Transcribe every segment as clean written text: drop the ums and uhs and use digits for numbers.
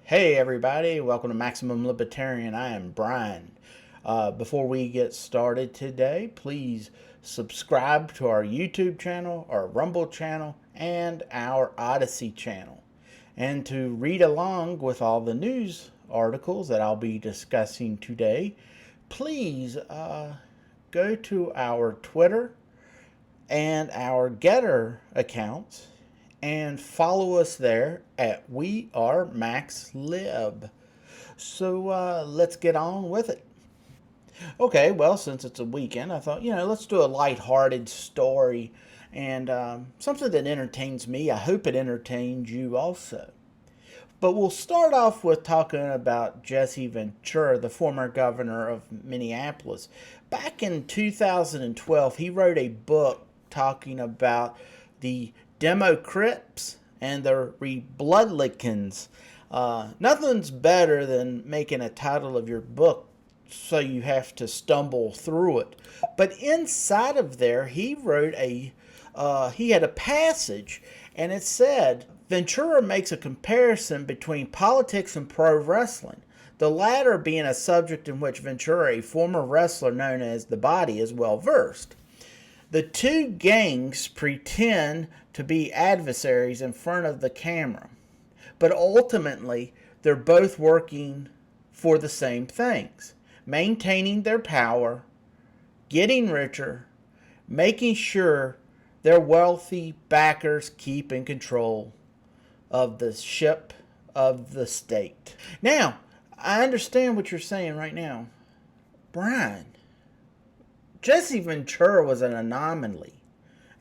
Hey everybody, welcome to Maximum Libertarian. I am Brian. Before we get started today, please subscribe to our YouTube channel, our Rumble channel, and our Odyssey channel. And to read along with all the news articles that I'll be discussing today, please go to our Twitter and our Getter accounts and follow us there at We Are Max Lib. So let's get on with it. Okay, well, since it's a weekend, I thought, let's do a lighthearted story and something that entertains me. I hope it entertains you also. But we'll start off with talking about Jesse Ventura, the former governor of Minneapolis. Back in 2012, he wrote a book talking about the Democrats and the Republicans. Nothing's better than making a title of your book so you have to stumble through it. But inside of there, he wrote he had a passage, and it said, Ventura makes a comparison between politics and pro wrestling, the latter being a subject in which Ventura, a former wrestler known as The Body, is well versed. The two gangs pretend to be adversaries in front of the camera, but ultimately they're both working for the same things: maintaining their power, getting richer, making sure their wealthy backers keep in control of the ship of the state. Now, I understand what you're saying right now. Brian, Jesse Ventura was an anomaly.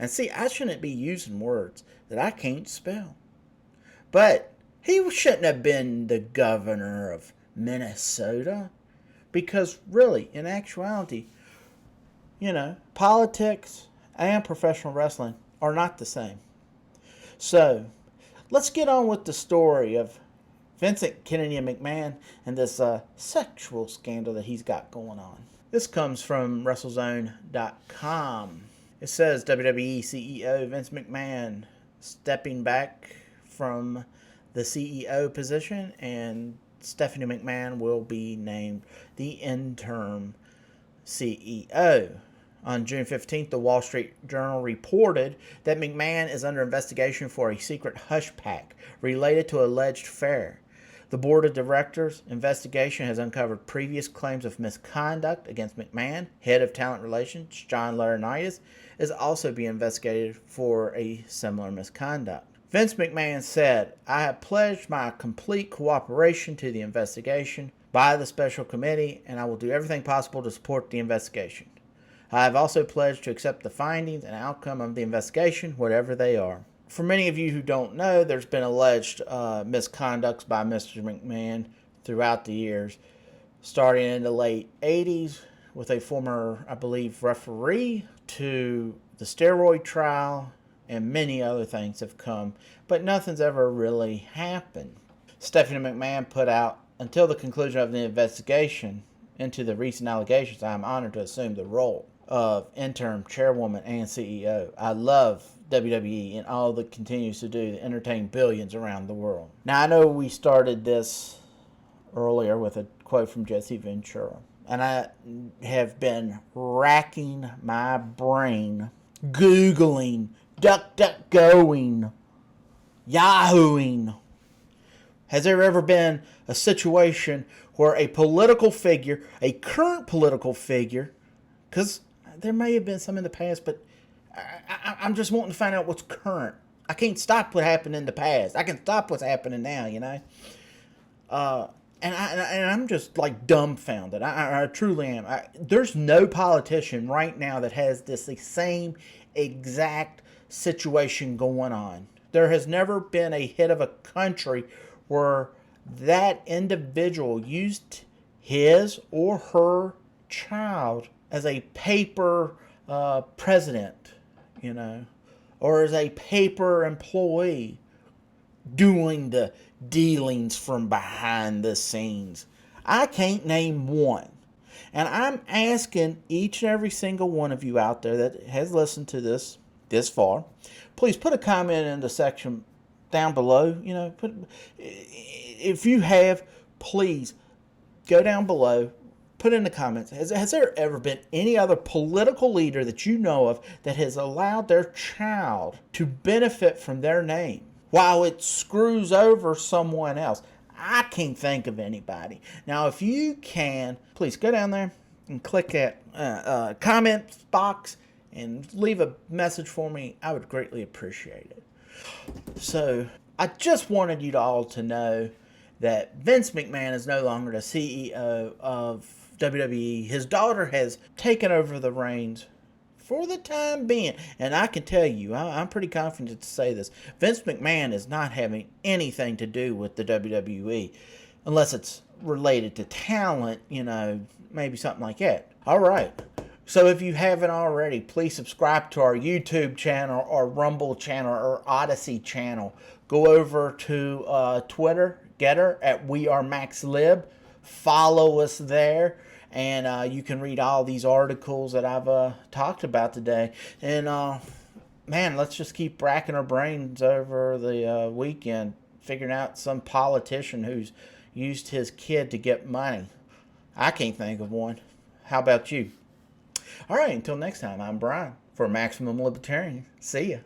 And see, I shouldn't be using words that I can't spell. But he shouldn't have been the governor of Minnesota. Because really, in actuality, politics and professional wrestling are not the same. So, let's get on with the story of Vincent Kennedy McMahon and this sexual scandal that he's got going on. This comes from WrestleZone.com. It says WWE CEO Vince McMahon stepping back from the CEO position, and Stephanie McMahon will be named the interim CEO. On June 15th, the Wall Street Journal reported that McMahon is under investigation for a secret hush pact related to alleged affair. The board of directors' investigation has uncovered previous claims of misconduct against McMahon. Head of talent relations, John Laurinaitis, is also being investigated for a similar misconduct. Vince McMahon said, I have pledged my complete cooperation to the investigation by the special committee, and I will do everything possible to support the investigation. I have also pledged to accept the findings and outcome of the investigation, whatever they are. For many of you who don't know, there's been alleged misconducts by Mr. McMahon throughout the years, starting in the late 80s with a former, I believe, referee, to the steroid trial, and many other things have come, but nothing's ever really happened. Stephanie McMahon put out, until the conclusion of the investigation into the recent allegations, I am honored to assume the role of interim chairwoman and CEO. I love WWE and all that continues to do to entertain billions around the world. Now, I know we started this earlier with a quote from Jesse Ventura, and I have been racking my brain, Googling, DuckDuckGoing, Yahooing. Has there ever been a situation where a political figure, a current political figure, because there may have been some in the past, but I'm just wanting to find out what's current. I can't stop what happened in the past. I can stop what's happening now, And I'm just like dumbfounded. I truly am. There's no politician right now that has the same exact situation going on. There has never been a head of a country where that individual used his or her child as a paper president, or as a paper employee doing the dealings from behind the scenes. I can't name one. And I'm asking each and every single one of you out there that has listened to this far, please put a comment in the section down below. if you have, please go down below, put in the comments, has there ever been any other political leader that you know of that has allowed their child to benefit from their name while it screws over someone else? I can't think of anybody. Now, if you can, please go down there and click that comment box and leave a message for me. I would greatly appreciate it. So, I just wanted you all to know that Vince McMahon is no longer the CEO of WWE. His daughter has taken over the reins for the time being. And I can tell you, I'm pretty confident to say this, Vince McMahon is not having anything to do with the WWE. Unless it's related to talent, maybe something like that. All right. So if you haven't already, please subscribe to our YouTube channel, our Rumble channel, or Odyssey channel. Go over to Twitter, Getter at WeAreMaxLib. Follow us there, and you can read all these articles that I've talked about today. And man, let's just keep racking our brains over the weekend, figuring out some politician who's used his kid to get money. I can't think of one. How about you? All right, until next time, I'm Brian for Maximum Libertarian. See ya.